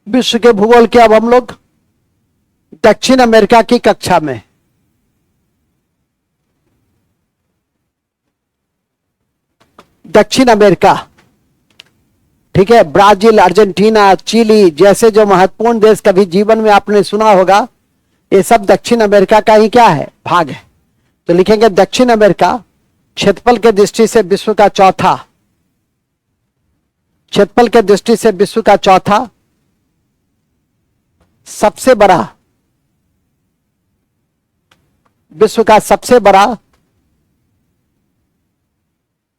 विश्व के भूगोल के अब हम लोग दक्षिण अमेरिका की कक्षा में। दक्षिण अमेरिका, ठीक है, ब्राजील, अर्जेंटीना, चिली जैसे जो महत्वपूर्ण देश कभी जीवन में आपने सुना होगा, ये सब दक्षिण अमेरिका का ही क्या है, भाग है। तो लिखेंगे दक्षिण अमेरिका क्षेत्रफल के दृष्टि से विश्व का चौथा, क्षेत्रफल के दृष्टि से विश्व का चौथा सबसे बड़ा, विश्व का सबसे बड़ा,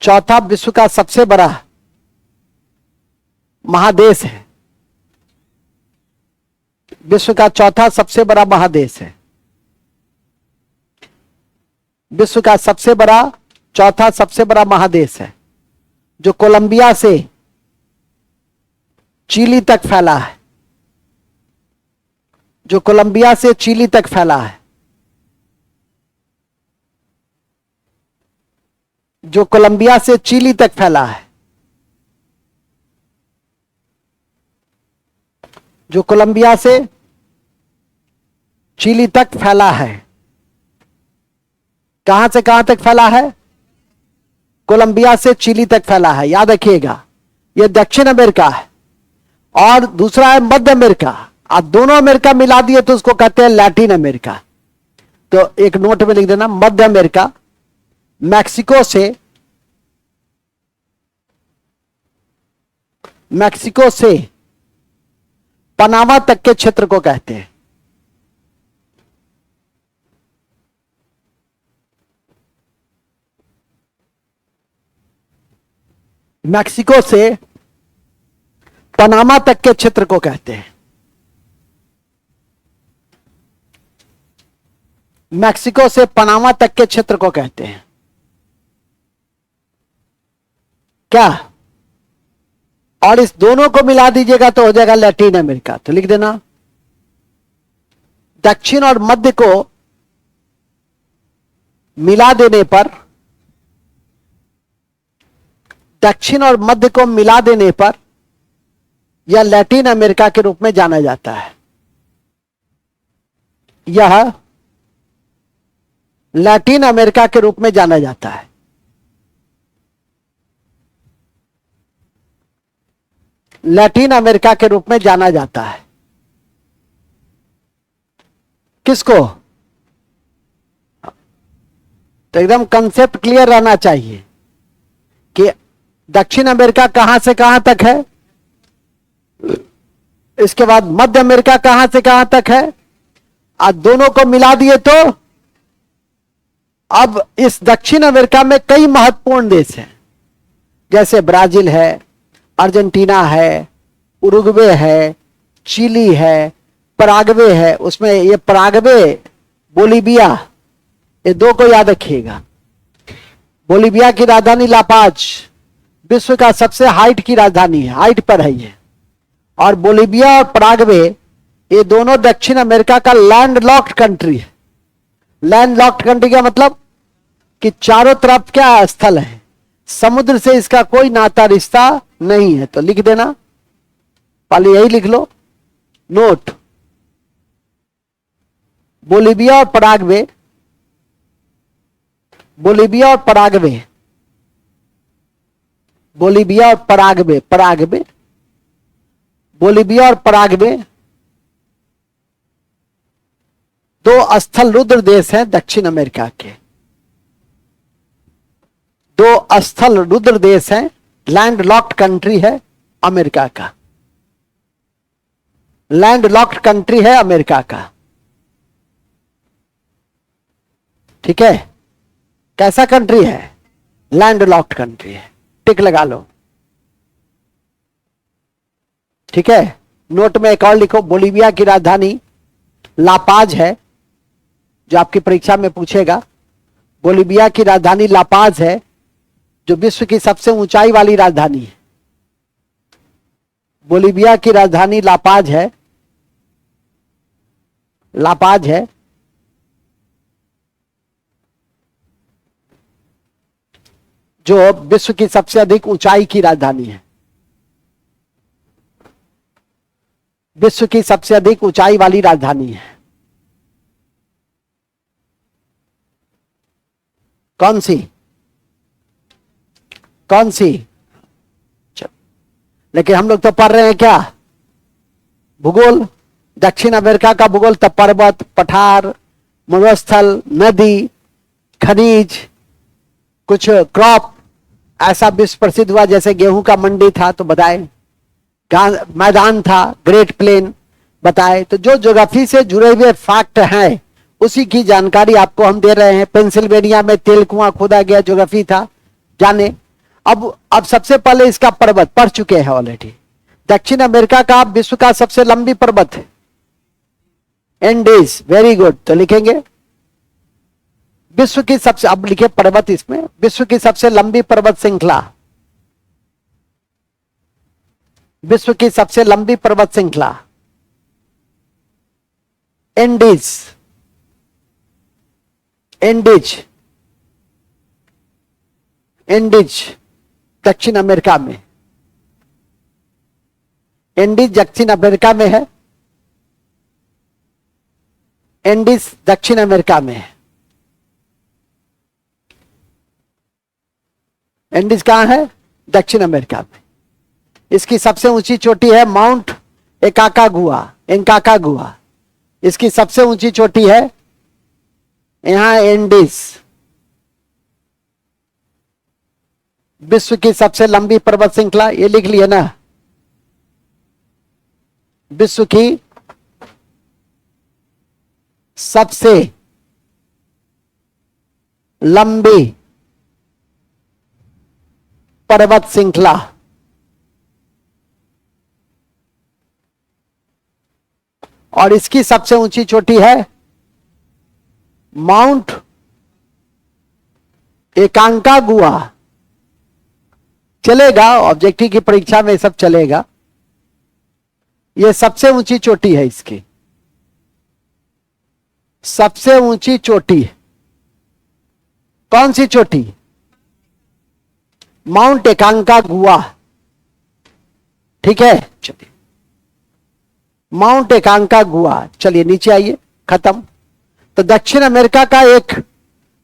चौथा विश्व का सबसे बड़ा महादेश है। विश्व का चौथा सबसे बड़ा महादेश है। विश्व का सबसे बड़ा, चौथा सबसे बड़ा महादेश है, जो कोलंबिया से चिली तक फैला है, जो कोलंबिया से चिली तक फैला है, जो कोलंबिया से चिली तक फैला है, जो कोलंबिया से चिली तक फैला है। कहां से कहां तक फैला है? कोलंबिया से चिली तक फैला है। याद रखिएगा, यह दक्षिण अमेरिका है और दूसरा है मध्य अमेरिका। आप दोनों अमेरिका मिला दिए तो उसको कहते हैं लैटिन अमेरिका। तो एक नोट में लिख देना, मध्य अमेरिका मैक्सिको से पनामा तक के क्षेत्र को कहते हैं। मैक्सिको से पनामा तक के क्षेत्र को कहते हैं। मैक्सिको से पनामा तक के क्षेत्र को कहते हैं क्या? और इस दोनों को मिला दीजिएगा तो हो जाएगा लैटिन अमेरिका। तो लिख देना, दक्षिण और मध्य को मिला देने पर, दक्षिण और मध्य को मिला देने पर यह लैटिन अमेरिका के रूप में जाना जाता है। यह लैटिन अमेरिका के रूप में जाना जाता है। लैटिन अमेरिका के रूप में जाना जाता है। किसको? तो एकदम कंसेप्ट क्लियर रहना चाहिए कि दक्षिण अमेरिका कहां से कहां तक है, इसके बाद मध्य अमेरिका कहां से कहां तक है, आज दोनों को मिला दिए तो अब इस दक्षिण अमेरिका में कई महत्वपूर्ण देश हैं, जैसे ब्राजील है, अर्जेंटीना है, उरुग्वे है, चिली है, पराग्वे है। उसमें ये पराग्वे, बोलीविया, ये दो को याद रखिएगा। बोलीविया की राजधानी लापाज विश्व का सबसे हाइट की राजधानी है, हाइट पर है ये। और बोलीविया और पराग्वे ये दोनों दक्षिण अमेरिका का लैंडलॉक्ड कंट्री है। लैंडलॉक्ड कंट्री का मतलब कि चारों तरफ क्या स्थल है, समुद्र से इसका कोई नाता रिश्ता नहीं है। तो लिख देना, पहले यही लिख लो नोट, बोलीविया और पराग्वे, बोलीविया और पराग्वे, बोलीविया और पराग्वे, पराग्वे, बोलीविया और पराग्वे दो स्थल रुद्र देश हैं दक्षिण अमेरिका के। दो स्थल रुद्र देश हैं, लैंडलॉक्ड कंट्री है अमेरिका का, लैंडलॉक्ड कंट्री है अमेरिका का। ठीक है, कैसा कंट्री है? लैंडलॉक्ड कंट्री है। टिक लगा लो। ठीक है, नोट में एक और लिखो, बोलीविया की राजधानी लापाज है, जो आपकी परीक्षा में पूछेगा। बोलीविया की राजधानी लापाज है, जो विश्व की सबसे ऊंचाई वाली राजधानी है। बोलीविया की राजधानी लापाज है, लापाज है। जो विश्व की सबसे अधिक ऊंचाई की राजधानी है? विश्व की सबसे अधिक ऊंचाई वाली राजधानी है कौन सी? कौन सी? लेकिन हम लोग तो पढ़ रहे हैं क्या? भूगोल। दक्षिण अमेरिका का भूगोल तो पर्वत, पठार, मरुस्थल, नदी, खनिज, कुछ क्रॉप, ऐसा विश्व प्रसिद्ध हुआ। जैसे गेहूं का मंडी था तो बताए, मैदान था, ग्रेट प्लेन बताए। तो जो ज्योग्राफी से जुड़े हुए फैक्ट हैं उसी की जानकारी आपको हम दे रहे हैं। पेंसिल्वेनिया में तेल कुआं खोदा गया, ज्योग्राफी था, जाने। अब सबसे पहले इसका पर्वत पढ़ चुके हैं ऑलरेडी। दक्षिण अमेरिका का विश्व का सबसे लंबी पर्वत है एंडीज। Very good. तो लिखेंगे विश्व की सबसे, अब लिखे पर्वत, इसमें विश्व की सबसे लंबी पर्वत श्रृंखला, विश्व की सबसे लंबी पर्वत श्रृंखला एंडीज। एंडीज, एंडीज दक्षिण अमेरिका में, एंडीज दक्षिण अमेरिका में है। एंडीज दक्षिण अमेरिका में है। एंडीज कहां है? दक्षिण अमेरिका में। इसकी सबसे ऊंची चोटी है माउंट एकाकागुआ, एंकाकागुआ। इसकी सबसे ऊंची चोटी है यहां एंडीज। विश्व की सबसे लंबी पर्वत श्रृंखला, ये लिख लिया ना, विश्व की सबसे लंबी पर्वत श्रृंखला और इसकी सबसे ऊंची चोटी है माउंट एकांकागुआ। चलेगा, ऑब्जेक्टिव की परीक्षा में सब चलेगा। यह सबसे ऊंची चोटी है, इसकी सबसे ऊंची चोटी। कौन सी चोटी? माउंट एकांकागुआ। ठीक है, चलिए माउंट एकांकागुआ। चलिए नीचे आइए, खत्म। तो दक्षिण अमेरिका का एक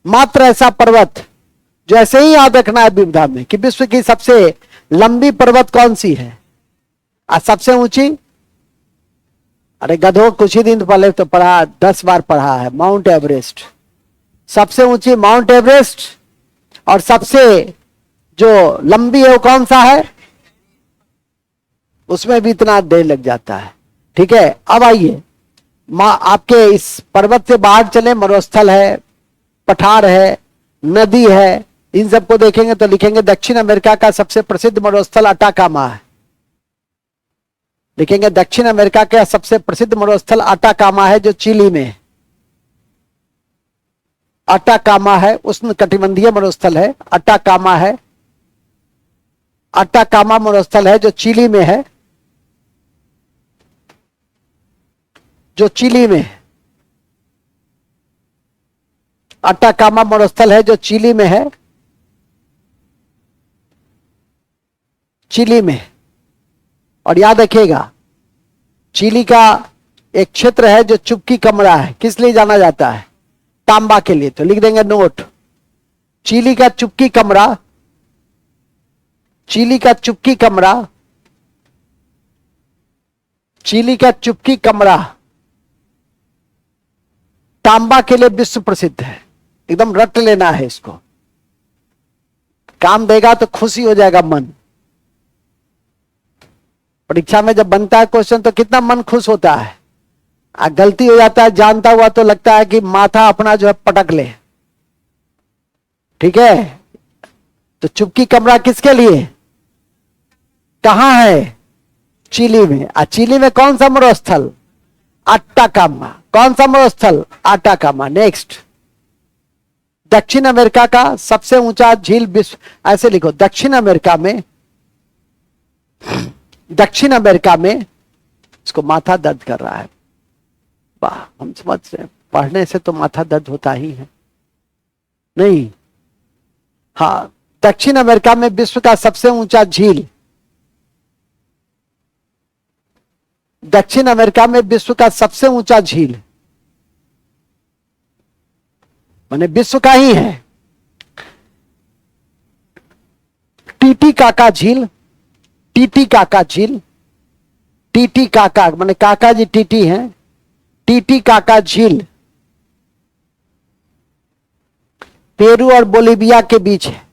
मात्र ऐसा पर्वत जो ऐसे ही याद रखना है विविधा में कि विश्व की सबसे लंबी पर्वत कौन सी है और सबसे ऊंची। अरे गधो, कुछ ही दिन पहले तो पढ़ा, 10 बार पढ़ा है, माउंट एवरेस्ट। सबसे ऊंची माउंट एवरेस्ट और सबसे जो लंबी है वो कौन सा है? उसमें भी इतना देर लग जाता है। ठीक है, अब आइए आपके इस पर्वत से बाहर चले। मरुस्थल है, पठार है, नदी है, इन सबको देखेंगे तो लिखेंगे दक्षिण अमेरिका का सबसे प्रसिद्ध मरुस्थल अटाकामा है। लिखेंगे दक्षिण अमेरिका का सबसे प्रसिद्ध मरुस्थल अटाकामा है, जो चिली में है। अटाकामा है, उष्णकटिबंधीय मरुस्थल है, अटाकामा है। अटाकामा मरुस्थल है जो चिली में है, जो चिली में है। अटाकामा मरुस्थल है जो चिली में है, चिली में। और याद रखिएगा, चिली का एक क्षेत्र है जो चुपकी कमरा है। किस लिए जाना जाता है? तांबा के लिए। तो लिख देंगे नोट, चिली का चुपकी कमरा, चिली का चुपकी कमरा, चिली का चुपकी कमरा तांबा के लिए विश्व प्रसिद्ध है। एकदम रट लेना है इसको, काम देगा तो खुशी हो जाएगा मन। परीक्षा में जब बनता है क्वेश्चन तो कितना मन खुश होता है। गलती हो जाता है जानता हुआ तो लगता है कि माथा अपना जो है पटक ले। ठीक है, तो चुपकी कमरा किसके लिए? कहां है? चिली में। चिली में कौन सा मरुस्थल? अटाकामा। कौन सा मरुस्थल? अटाकामा। नेक्स्ट, दक्षिण अमेरिका का सबसे ऊंचा झील विश्व, ऐसे लिखो दक्षिण अमेरिका में, दक्षिण अमेरिका में, इसको माथा दर्द कर रहा है। वाह, हम समझ रहे हैं, पढ़ने से तो माथा दर्द होता ही है। नहीं, हाँ, दक्षिण अमेरिका में विश्व का सबसे ऊंचा झील, दक्षिण अमेरिका में विश्व का सबसे ऊंचा झील माने विश्व का ही है, टीटीकाका झील। टीटीकाका झील, टीटीकाका माने काका जी टीटी हैं, टीटीकाका झील पेरू और बोलिविया के बीच है,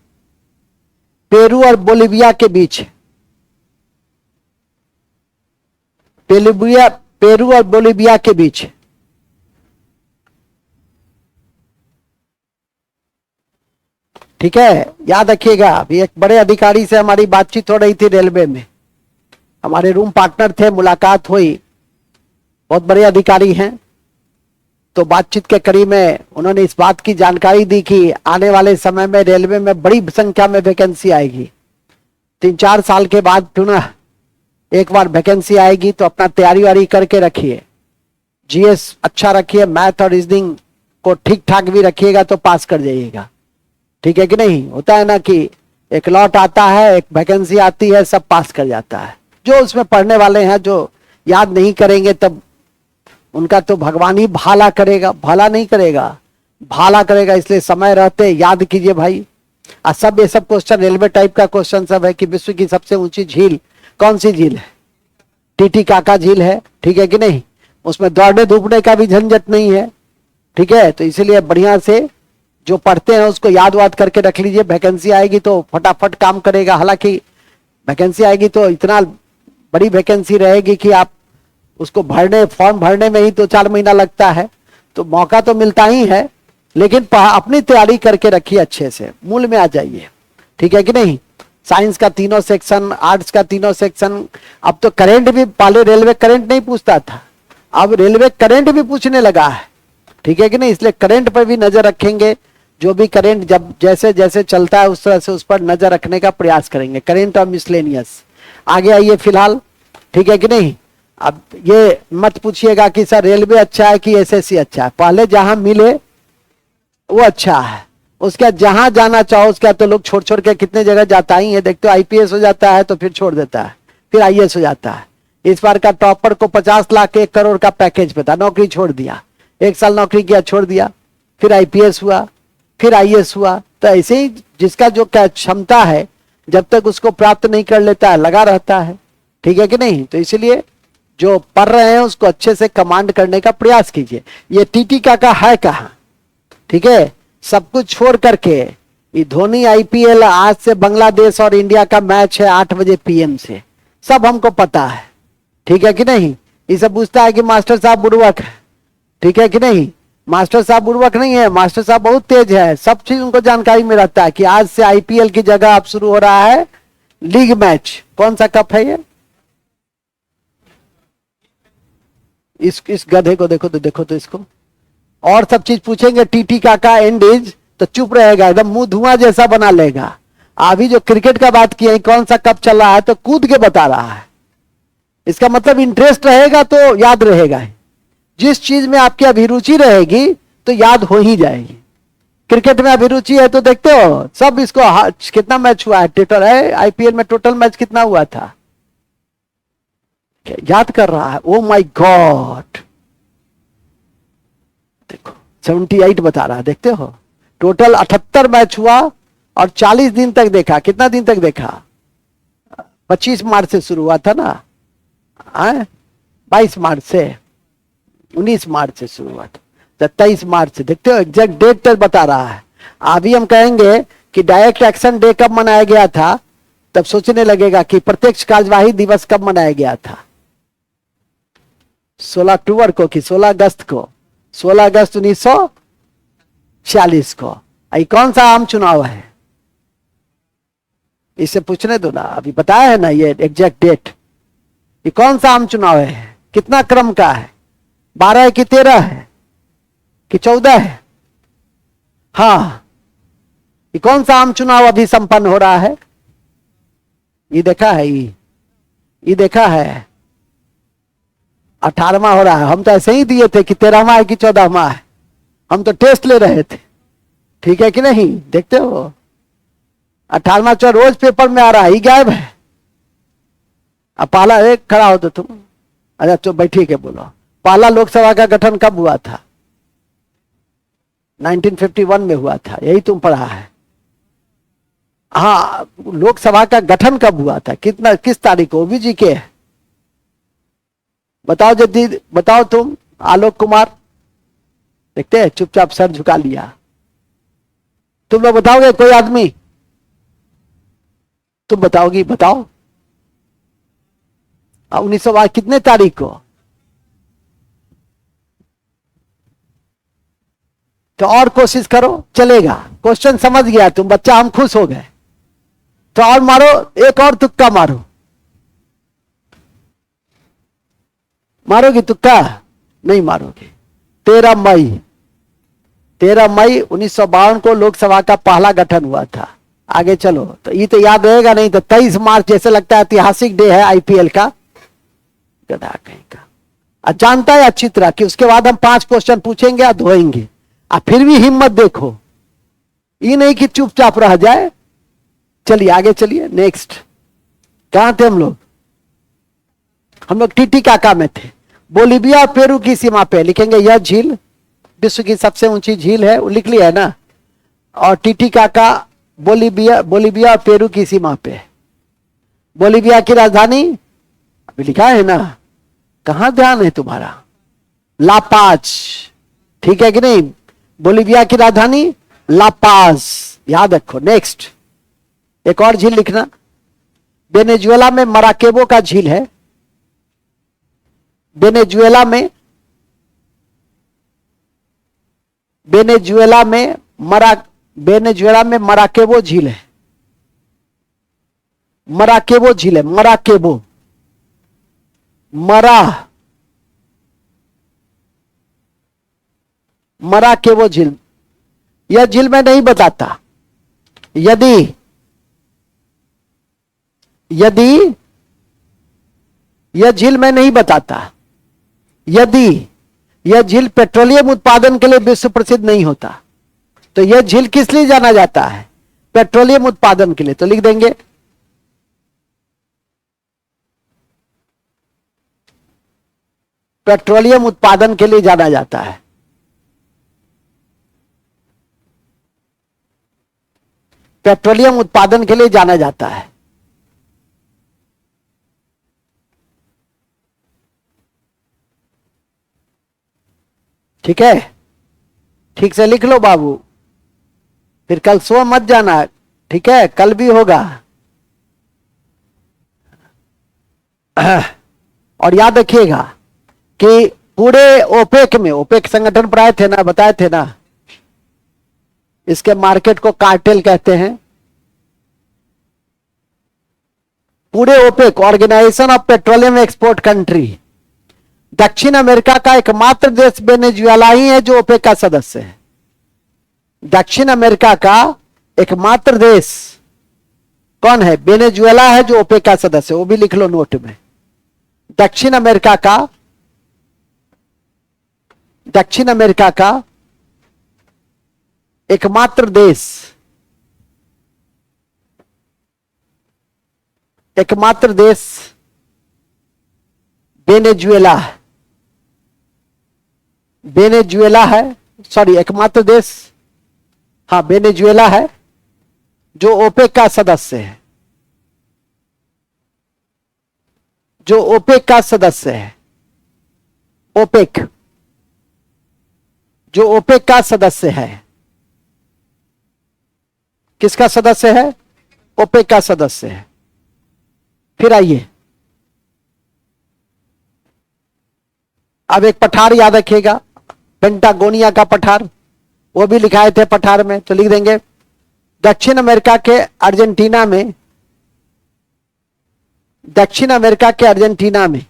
पेरू और बोलिविया के बीच है, पेरू और बोलिविया के बीच है। ठीक है, याद रखिएगा। अभी एक बड़े अधिकारी से हमारी बातचीत हो रही थी रेलवे में, हमारे रूम पार्टनर थे, मुलाकात हुई, बहुत बड़े अधिकारी हैं। तो बातचीत के करीब में उन्होंने इस बात की जानकारी दी कि आने वाले समय में रेलवे में बड़ी संख्या में वैकेंसी आएगी, 3-4 साल के बाद पुनः एक बार वैकेंसी आएगी, तो अपना तैयारी वारी करके रखिए, जीएस अच्छा रखिए, मैथ और रीजनिंग को ठीक ठाक भी रखिएगा तो पास कर जाइएगा। ठीक है कि नहीं? होता है ना कि एक लॉट आता है, एक वैकेंसी आती है, सब पास कर जाता है। जो उसमें पढ़ने वाले हैं जो याद नहीं करेंगे तब उनका तो भगवान ही भाला करेगा, भला नहीं करेगा, भाला करेगा। इसलिए समय रहते याद कीजिए भाई। सब ये सब क्वेश्चन रेलवे टाइप का क्वेश्चन सब है कि विश्व की सबसे ऊंची झील कौन सी झील है? टीटीकाका झील है। ठीक है कि नहीं? उसमें दौड़ने धूपने का भी झंझट नहीं है। ठीक है, तो इसीलिए बढ़िया से जो पढ़ते हैं उसको याद वाद करके रख लीजिए। वैकेंसी आएगी तो फटाफट काम करेगा। हालांकि वैकेंसी आएगी तो इतना बड़ी वैकेंसी रहेगी कि आप उसको भरने, फॉर्म भरने में ही 2-4 महीना लगता है, तो मौका तो मिलता ही है, लेकिन अपनी तैयारी करके रखिए, अच्छे से मूल में आ जाइए। ठीक है कि नहीं? साइंस का तीनों सेक्शन, आर्ट्स का तीनों सेक्शन। अब तो करंट भी, पहले रेलवे करंट नहीं पूछता था, अब रेलवे करंट भी पूछने लगा है। ठीक है कि नहीं? इसलिए करंट पर भी नजर रखेंगे। जो भी करंट जब जैसे जैसे चलता है उस तरह से उस पर नजर रखने का प्रयास करेंगे। करंट और मिसलेनियस आगे आइए फिलहाल। ठीक है कि नहीं? अब ये मत पूछिएगा कि सर रेलवे अच्छा है कि एसएससी अच्छा है। पहले जहां मिले वो अच्छा है, उसके बाद जहां जाना चाहो उसके बाद तो लोग छोड़ छोड़ के कितने जगह जाता ही है। देखते हो आईपीएस हो जाता है तो फिर छोड़ देता है, फिर आईएएस हो जाता है। इस बार का टॉपर को 50 लाख 1 करोड़ का पैकेज पे था, नौकरी छोड़ दिया, 1 साल नौकरी किया, छोड़ दिया, फिर आईपीएस हुआ, फिर आईएएस हुआ। तो ऐसे ही जिसका जो क्या क्षमता है जब तक उसको प्राप्त नहीं कर लेता है लगा रहता है। ठीक है कि नहीं? तो इसलिए जो पढ़ रहे हैं उसको अच्छे से कमांड करने का प्रयास कीजिए। ये टीटीकाका है कहां? ठीक है, सब कुछ छोड़ करके ये धोनी आईपीएल आज से बांग्लादेश और इंडिया का मैच है 8 बजे पीएम से, सब हमको पता है। ठीक है कि नहीं? ये सब पूछता है कि मास्टर साहब बुड़वक है। ठीक है कि नहीं? मास्टर साहब बुड़वक नहीं है, मास्टर साहब बहुत तेज है, सब चीज उनको जानकारी में रहता है कि आज से आईपीएल की जगह अब शुरू हो रहा है लीग मैच। कौन सा कप है ये? इस गधे को देखो तो इसको और सब चीज पूछेंगे। टीटीकाका एंड इज तो चुप रहेगा, एकदम मुंह धुआं जैसा बना लेगा। अभी जो क्रिकेट का बात किया कौन सा कप चल रहा है तो कूद के बता रहा है। इसका मतलब इंटरेस्ट रहेगा तो याद रहेगा। जिस चीज में आपकी अभिरुचि रहेगी तो याद हो ही जाएगी। क्रिकेट में अभिरुचि है तो देखते हो सब इसको कितना मैच हुआ है, टोटल है आईपीएल में टोटल मैच कितना हुआ था, याद कर रहा है। ओ माय गॉड, देखो 78 बता रहा है, देखते हो टोटल 78 मैच हुआ और 40 दिन तक देखा। कितना दिन तक देखा? 25 मार्च से शुरू हुआ था ना, 22 मार्च से, 19 मार्च से शुरू हुआ था, 23 मार्च से। देखते हो एग्जैक्ट डेट तक बता रहा है। अभी हम कहेंगे कि डायरेक्ट एक्शन डे कब मनाया गया था, तब सोचने लगेगा कि प्रत्यक्ष कार्यवाही दिवस कब मनाया गया था। 16 अक्टूबर को कि 16 अगस्त को? 16 अगस्त 1946 को। आई कौन सा आम चुनाव है? इसे पूछने दो ना, अभी बताया है ना ये एग्जैक्ट डेट। ये कौन सा आम चुनाव है? कितना क्रम का है? 12 है कि 13 है कि 14 है? हाँ, ये कौन सा आम चुनाव अभी संपन्न हो रहा है? ये देखा है, ये देखा है 18वां हो रहा है। हम तो ऐसे ही दिए थे कि 13वां है कि 14वां है, हम तो टेस्ट ले रहे थे। ठीक है कि नहीं? देखते हो 18वां चरण रोज पेपर में आ रहा है, ही गायब है। अब पहला एक खड़ा हो तो तुम, अच्छा तो बैठी के बोलो, पहला लोकसभा का गठन कब हुआ था? 1951 में हुआ था, यही तुम पढ़ा है। हाँ, लोकसभा का गठन कब हुआ था, कितना, किस तारीख को? ओबीजी के है, बताओ जल्दी बताओ तुम। आलोक कुमार, देखते हैं चुपचाप सर झुका लिया। तुम लोग बताओगे? कोई आदमी तुम बताओगी? बताओ 1900 कितने तारीख को? तो और कोशिश करो, चलेगा। क्वेश्चन समझ गया तुम बच्चा, हम खुश हो गए। तो और मारो, एक और तुक्का मारो। मारोगी तुक्का? नहीं मारोगे। 13 मई 1952 को लोकसभा का पहला गठन हुआ था। आगे चलो, तो ये तो याद रहेगा नहीं तो 23 मार्च जैसे लगता है ऐतिहासिक डे है आईपीएल का, गधा कहीं का। जानता है अच्छी तरह कि उसके बाद हम 5 क्वेश्चन पूछेंगे और धोएंगे। फिर भी हिम्मत देखो, ये नहीं कि चुपचाप रह जाए। चलिए आगे चलिए, नेक्स्ट। कहां थे हम लोग? हम लोग टीटीकाका में थे। बोलीविया और पेरू की सीमा पे लिखेंगे, यह झील विश्व की सबसे ऊंची झील है, वो लिख लिया है ना। और टीटीकाका बोलीविया और पेरू की सीमा पे। बोलीविया की राजधानी अभी लिखा है ना, कहां ध्यान है तुम्हारा? लापाज, ठीक है कि नहीं? बोलीविया की राजधानी लापाज, याद रखो। नेक्स्ट, एक और झील लिखना, वेनेजुएला में मराकेबो का झील है। वेनेजुएला में मराकेबो झील है। मराकेबो झील है, मराकेबो झील। यह झील मैं नहीं बताता। यदि यह झील मैं नहीं बताता, यदि यह झील पेट्रोलियम उत्पादन के लिए विश्व प्रसिद्ध नहीं होता, तो यह झील किस लिए जाना जाता है? पेट्रोलियम उत्पादन के लिए। तो लिख देंगे पेट्रोलियम उत्पादन के लिए जाना जाता है। पेट्रोलियम उत्पादन के लिए जाना जाता है। ठीक है, ठीक से लिख लो बाबू, फिर कल सो मत जाना। ठीक है, कल भी होगा। और याद रखिएगा कि पूरे ओपेक में, ओपेक संगठन पर आए थे ना, बताए थे ना, इसके मार्केट को कार्टेल कहते हैं। पूरे OPEC, organisation of petroleum export country, दक्षिण अमेरिका का एकमात्र देश वेनेजुएला ही है जो ओपेक का सदस्य है। दक्षिण अमेरिका का एकमात्र देश कौन है? वेनेजुएला है जो ओपेक का सदस्य है। वो भी लिख लो नोट में। दक्षिण अमेरिका का एकमात्र देश वेनेजुएला है। सॉरी, एकमात्र देश, हाँ वेनेजुएला है जो ओपेक का सदस्य है। ओपेक जो ओपेक का सदस्य है। किसका सदस्य है? ओपेक का सदस्य है। फिर आइए, अब एक पठार याद रखिएगा, पेंटागोनिया का पठार, वो भी लिखाए थे पठार में। तो लिख देंगे दक्षिण अमेरिका के अर्जेंटीना में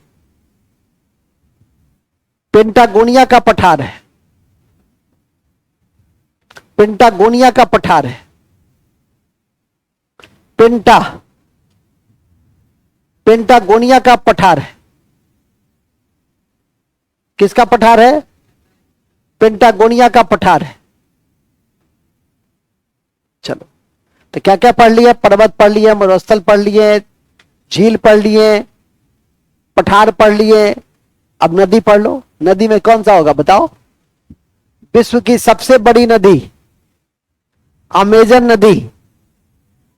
पेंटागोनिया का पठार है। पेंटागोनिया का पठार है। पेंटागोनिया का पठार है। किसका पठार है? पेंटागोनिया का पठार है। चलो, तो क्या क्या पढ़ लिए? पर्वत पढ़ लिए, मरुस्थल पढ़ लिए, झील पढ़ लिए, पठार पढ़ लिए। अब नदी पढ़ लो। नदी में कौन सा होगा बताओ? विश्व की सबसे बड़ी नदी अमेजन नदी।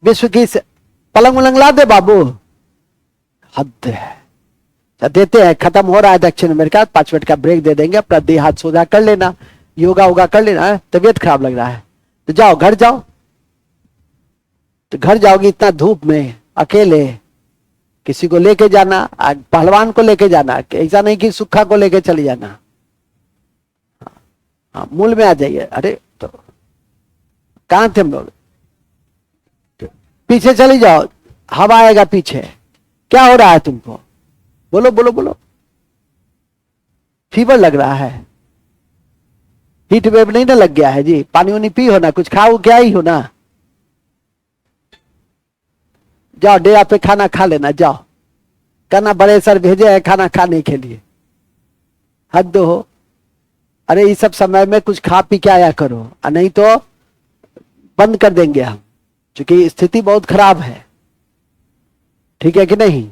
विश्व की पलंग उलंग ला दे बाबू, हद है। देते हैं, खत्म हो रहा है दक्षिण अमेरिका, 5 मिनट का ब्रेक दे देंगे। अपना देह हाथ सोजा कर लेना, योगा वोगा कर लेना है। तबीयत खराब लग रहा है तो जाओ घर जाओ। तो घर जाओगी इतना धूप में अकेले, किसी को लेके जाना, पहलवान को लेके जाना, ऐसा नहीं कि सुखा को लेके चली जाना। हाँ, मूल में आ जाइए। अरे तो कहां थे हम लोग? पीछे चली जाओ, हवा आएगा पीछे। क्या हो रहा है तुमको? बोलो बोलो बोलो। फीवर लग रहा है, हीट वेव नहीं ना लग गया है जी? पानी वानी पी हो ना, कुछ खाओ क्या ही हो ना। जाओ डेरा पे खाना खा लेना, जाओ। कहना बड़े सर भेजे है खाना खाने के लिए, हद हो। अरे इस सब समय में कुछ खा पी के आया करो, नहीं तो बंद कर देंगे हम, क्योंकि स्थिति बहुत खराब है। ठीक है कि नहीं?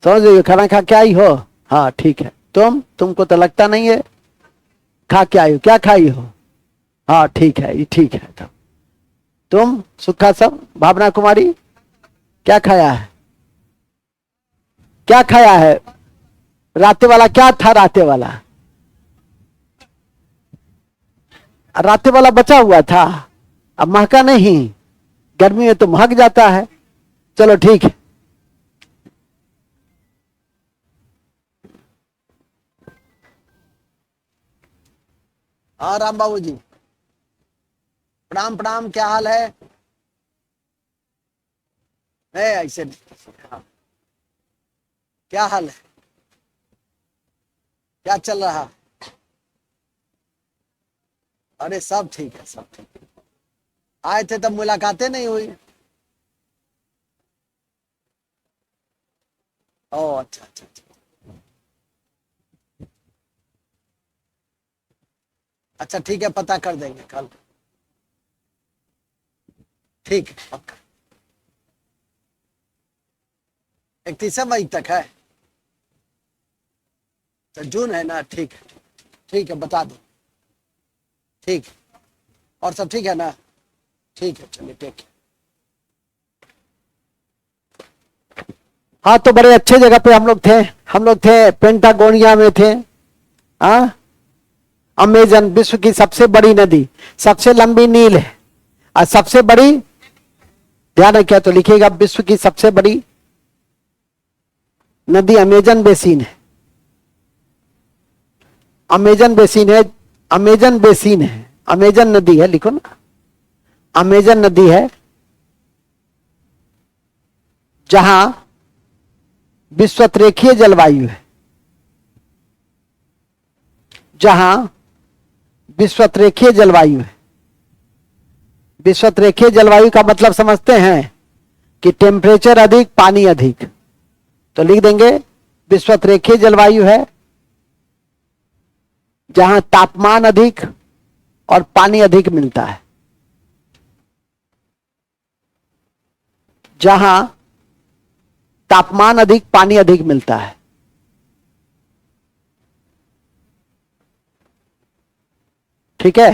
समझ लो, खाना खा के आई हो? हाँ ठीक है। तुमको तो लगता नहीं है खा के आई हो। क्या खाई हो? हाँ ठीक है, ये ठीक है। तब तुम सुखा सब, भावना कुमारी क्या खाया है? क्या खाया है? राते वाला क्या था? राते वाला बचा हुआ था, अब महका नहीं। गर्मी में तो महक जाता है। चलो ठीक है। हाँ राम बाबू जी, प्रणाम प्रणाम। क्या हाल है? नहीं ऐसे नहीं। हाँ। क्या हाल है? क्या चल रहा? अरे सब ठीक है, सब ठीक है। आए थे तब मुलाकातें नहीं हुई। ओ अच्छा अच्छा अच्छा। अच्छा ठीक है, पता कर देंगे कल। ठीक है पक्का। 31 मई तक है तो जून है ना? ठीक है ठीक है, बता दो। ठीक है, और सब ठीक है ना? ठीक है, चलिए ठीक है। हाँ तो बड़े अच्छे जगह पे हम लोग थे पेंटागोनिया में थे। हाँ, अमेजन विश्व की सबसे बड़ी नदी, सबसे लंबी नील है और सबसे बड़ी, ध्यान रखिए तो लिखिएगा, विश्व की सबसे बड़ी नदी अमेजन बेसिन है। अमेजन बेसिन है, अमेजन बेसिन है, अमेजन नदी है, लिखो ना। अमेजन नदी है जहां विश्वतरेखीय जलवायु है, जहां विश्वतरेखीय जलवायु है। विश्वतरेखीय जलवायु का मतलब समझते हैं कि टेम्परेचर अधिक, पानी अधिक। तो लिख देंगे विश्वतरेखीय जलवायु है जहां तापमान अधिक और पानी अधिक मिलता है। जहां तापमान अधिक, पानी अधिक मिलता है। ठीक है,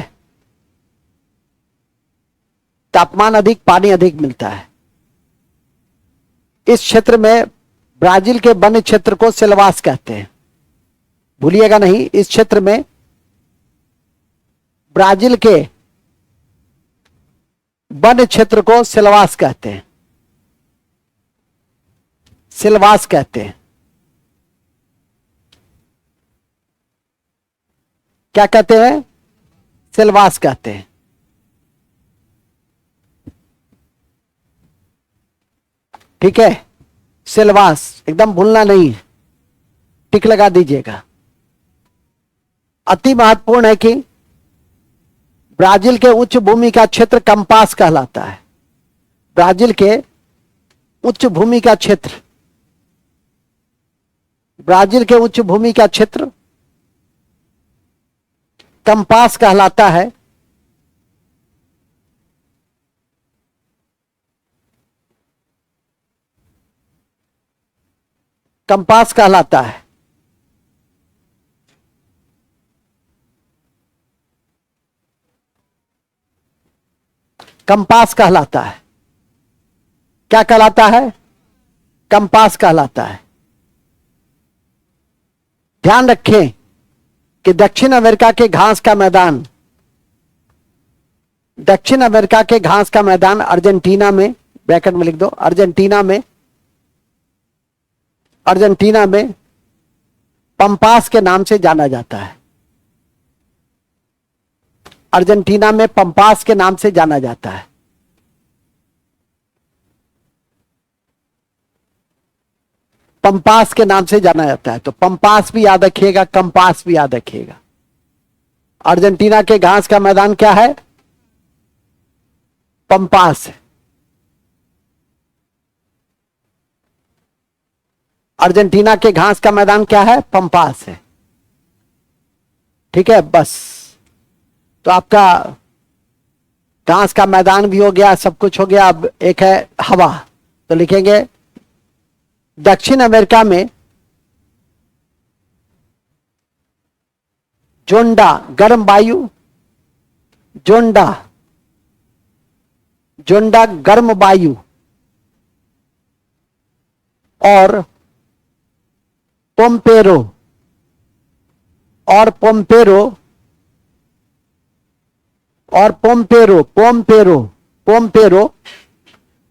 तापमान अधिक, पानी अधिक मिलता है। इस क्षेत्र में ब्राजील के वन क्षेत्र को सिलवास कहते हैं, भूलिएगा नहीं। इस क्षेत्र में ब्राजील के वन क्षेत्र को सिलवास कहते हैं, सिलवास कहते हैं। क्या कहते हैं? सिलवास कहते हैं। ठीक है, सिलवास एकदम भूलना नहीं, टिक लगा दीजिएगा। अति महत्वपूर्ण है कि ब्राजील के उच्च भूमि का क्षेत्र कंपास कहलाता है। ब्राजील के उच्च भूमि का क्षेत्र, ब्राजील के उच्च भूमि का क्षेत्र कंपास कहलाता है। कंपास कहलाता है। कंपास कहलाता है। क्या कहलाता है? कंपास कहलाता है। ध्यान रखें कि दक्षिण अमेरिका के घास का मैदान, दक्षिण अमेरिका के घास का मैदान अर्जेंटीना में, ब्रैकेट में लिख दो, अर्जेंटीना में पंपास के नाम से जाना जाता है। अर्जेंटीना में पंपास के नाम से जाना जाता है। पंपास के नाम से जाना जाता है। तो पंपास भी याद रखिएगा, कंपास भी याद रखिएगा। अर्जेंटीना के घास का मैदान क्या है? पंपास है। अर्जेंटीना के घास का मैदान क्या है? पंपास है। ठीक है, बस। तो आपका घास का मैदान भी हो गया, सब कुछ हो गया। अब एक है हवा, तो लिखेंगे दक्षिण अमेरिका में जोंडा गर्म वायु, जोंडा गर्म वायु और पोम्पेरो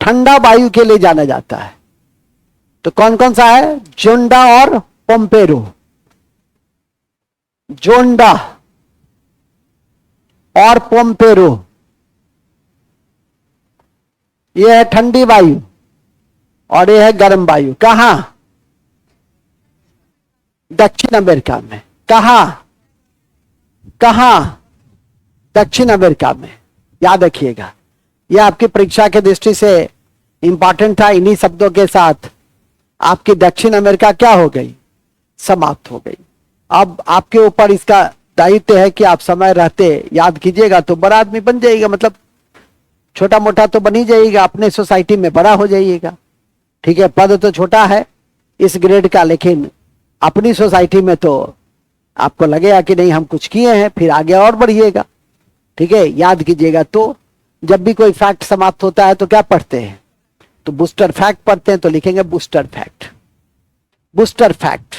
ठंडा वायु के लिए जाना जाता है। तो कौन कौन सा है? जोंडा और पोम्पेरो। जोंडा और पोम्पेरो, यह है ठंडी वायु और यह है गर्म वायु। कहां? दक्षिण अमेरिका में। कहां? दक्षिण अमेरिका में। याद रखिएगा, यह आपकी परीक्षा की दृष्टि से इंपॉर्टेंट था। इन्हीं शब्दों के साथ आपकी दक्षिण अमेरिका क्या हो गई? समाप्त हो गई। अब आपके ऊपर इसका दायित्व है कि आप समय रहते याद कीजिएगा, तो बड़ा आदमी बन जाइएगा। मतलब छोटा मोटा तो बन ही जाइएगा, अपने सोसाइटी में बड़ा हो जाइएगा। ठीक है, पद तो छोटा है इस ग्रेड का, लेकिन अपनी सोसाइटी में तो आपको लगेगा कि नहीं हम कुछ किए हैं, फिर आगे और बढ़िएगा। ठीक है, याद कीजिएगा। तो जब भी कोई फैक्ट समाप्त होता है तो क्या पढ़ते हैं? तो बूस्टर फैक्ट पढ़ते हैं। तो लिखेंगे booster fact, booster fact,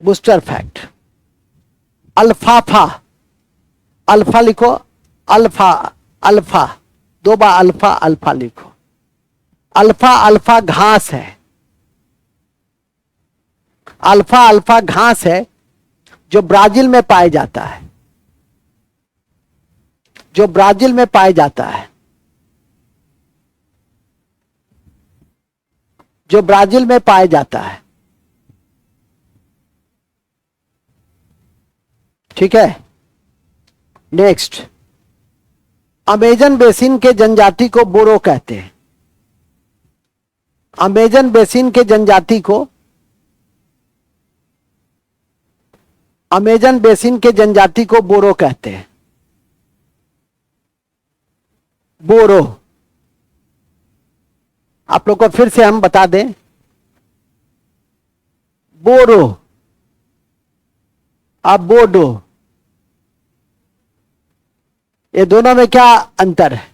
booster fact. अल्फाफा, अल्फा लिखो, अल्फा दो बार अल्फा लिखो। अल्फा घास है। अल्फा घास है जो ब्राजील में पाया जाता है, जो ब्राजील में पाया जाता है, जो ब्राजील में पाया जाता है। ठीक है, नेक्स्ट। अमेजन बेसिन के जनजाति को बोरो कहते हैं। अमेजन बेसिन के जनजाति को, अमेजन बेसिन के जनजाति को बोरो कहते हैं। बोरो, आप लोग को फिर से हम बता दें, बोरो, अब बोडो, ये दोनों में क्या अंतर है?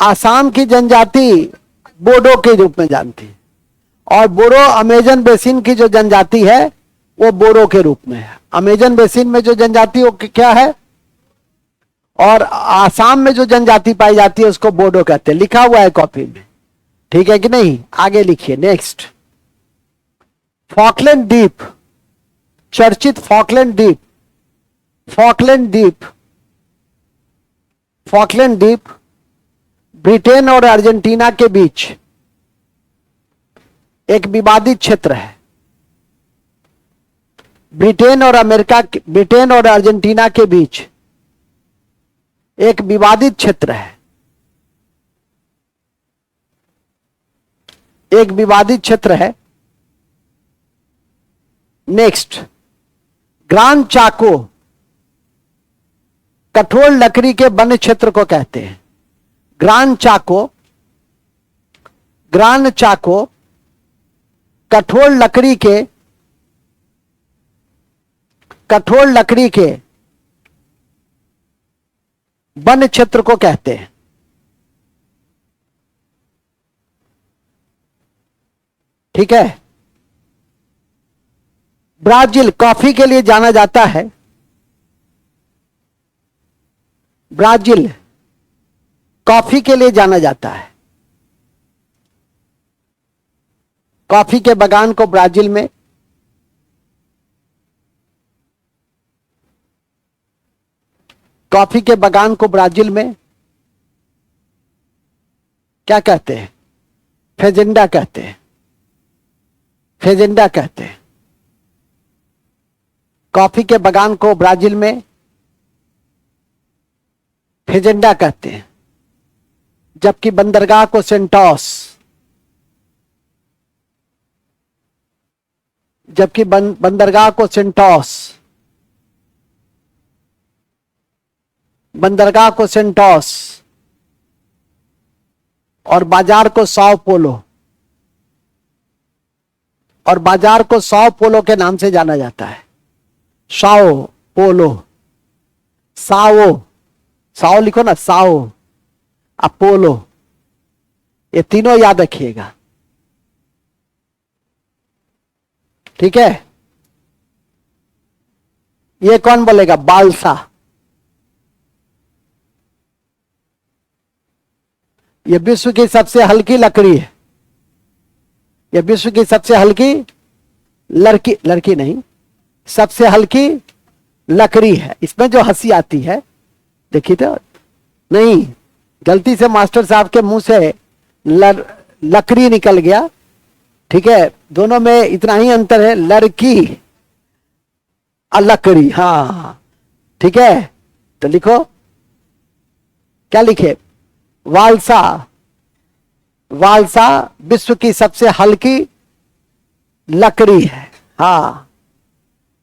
आसाम की जनजाति बोडो के रूप में जानती है, और बोरो अमेजन बेसिन की जो जनजाति है वो बोरो के रूप में है। अमेजन बेसिन में जो जनजाति वो क्या है, और आसाम में जो जनजाति पाई जाती है उसको बोडो कहते हैं। लिखा हुआ है कॉपी में, ठीक है कि नहीं? आगे लिखिए। नेक्स्ट, फॉकलैंड द्वीप, चर्चित फॉकलैंड द्वीप, फॉकलैंड द्वीप, फॉकलैंड द्वीप ब्रिटेन और अर्जेंटीना के बीच एक विवादित क्षेत्र है। ब्रिटेन और अर्जेंटीना के बीच एक विवादित क्षेत्र है, एक विवादित क्षेत्र है। नेक्स्ट, ग्रांड चाको कठोर लकड़ी के वन क्षेत्र को कहते हैं। ग्रांड चाको ग्रान चाको कठोर लकड़ी के वन क्षेत्र को कहते हैं। ठीक है। ब्राजील कॉफी के लिए जाना जाता है। ब्राजील कॉफी के लिए जाना जाता है। कॉफी के बागान को ब्राजील में क्या कहते हैं? फेजेंडा कहते हैं। कॉफी के बागान को ब्राजील में फेजेंडा कहते हैं, जबकि बंदरगाह को सेंटोस, बंदरगाह को सेंटोस और बाजार को साओ पोलो के नाम से जाना जाता है। साओ लिखो ना, साओ, अपोलो, ये तीनों याद रखिएगा। ठीक है। ये कौन बोलेगा? बालसा। ये विश्व की सबसे हल्की लकड़ी है। ये विश्व की सबसे हल्की लड़की नहीं, सबसे हल्की लकड़ी है। इसमें जो हंसी आती है, देखिए तो नहीं, गलती से मास्टर साहब के मुंह से लकड़ी निकल गया। ठीक है, दोनों में इतना ही अंतर है, लड़की और लकड़ी। हाँ ठीक है, तो लिखो, क्या लिखे? वालसा विश्व की सबसे हल्की लकड़ी है। हाँ,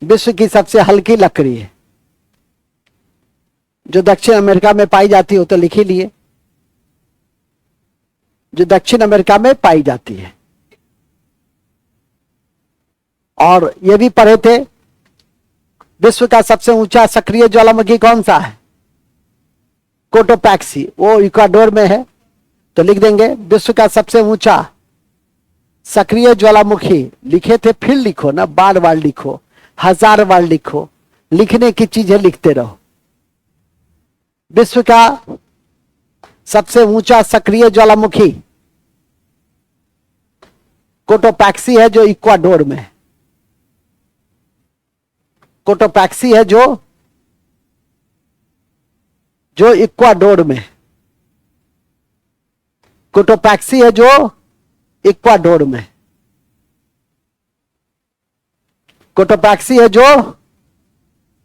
विश्व की सबसे हल्की लकड़ी है, जो दक्षिण अमेरिका में पाई जाती हो तो लिख ही लिए, जो दक्षिण अमेरिका में पाई जाती है। और ये भी पढ़े थे, विश्व का सबसे ऊंचा सक्रिय ज्वालामुखी कौन सा है? कोटोपैक्सी, वो इक्वाडोर में है, तो लिख देंगे विश्व का सबसे ऊंचा सक्रिय ज्वालामुखी। लिखे थे, फिर लिखो ना, बार बार लिखो, 1000 बार लिखो, लिखने की चीजें लिखते रहो। विश्व का सबसे ऊंचा सक्रिय ज्वालामुखी कोटोपैक्सी है, जो इक्वाडोर में है। कोटोपैक्सी है जो इक्वाडोर में, कोटोपैक्सी है जो इक्वाडोर में, कोटोपैक्सी है जो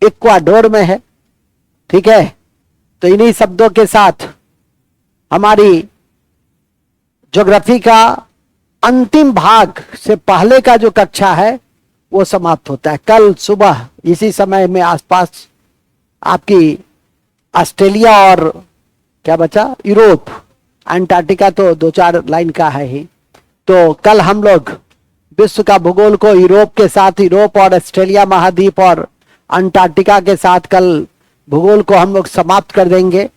इक्वाडोर में है। ठीक है, तो इन्हीं शब्दों के साथ हमारी ज्योग्राफी का अंतिम भाग से पहले का जो कक्षा है वो समाप्त होता है। कल सुबह इसी समय में आसपास आपकी ऑस्ट्रेलिया और क्या बचा, यूरोप, अंटार्कटिका तो 2-4 लाइन का है ही। तो कल हम लोग विश्व का भूगोल को यूरोप के साथ, यूरोप और ऑस्ट्रेलिया महाद्वीप और अंटार्कटिका के साथ कल भूगोल को हम लोग समाप्त कर देंगे,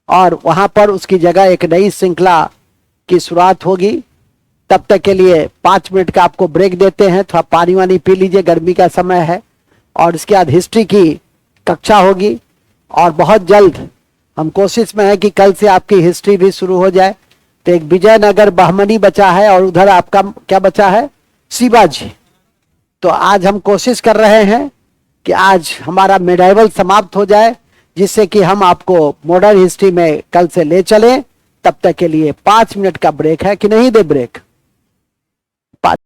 और वहां पर उसकी जगह एक नई श्रृंखला की शुरुआत होगी। तब तक के लिए 5 मिनट का आपको ब्रेक देते हैं, थोड़ा पानी वानी पी लीजिए, गर्मी का समय है। और इसके बाद हिस्ट्री की कक्षा होगी, और बहुत जल्द हम कोशिश में है कि कल से आपकी हिस्ट्री भी शुरू हो जाए। तो एक विजयनगर बहमनी बचा है, और उधर आपका क्या बचा है? शिवाजी। तो आज हम कोशिश कर रहे हैं कि आज हमारा मेडाइवल समाप्त हो जाए, जिससे कि हम आपको मॉडर्न हिस्ट्री में कल से ले चलें। तब तक के लिए 5 मिनट का ब्रेक है कि नहीं दे ब्रेक?